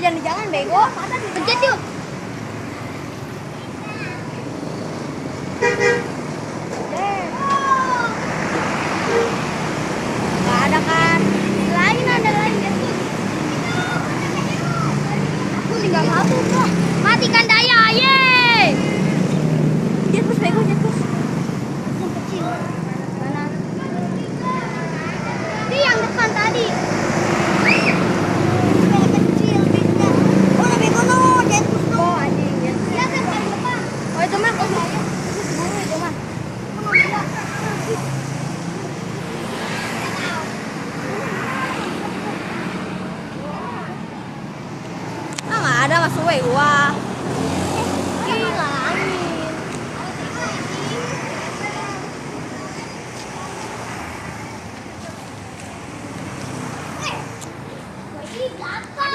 jangan bego. Pencet yuk. Gak ada kan? Ada lain ya. Aku tinggal satu kok. Matikan daya, ye. Jet bus bego, jet bus. Yang kecil. Mana? Ini yang depan tadi. Ada masuk wah. Gila angin. Lagi gatal.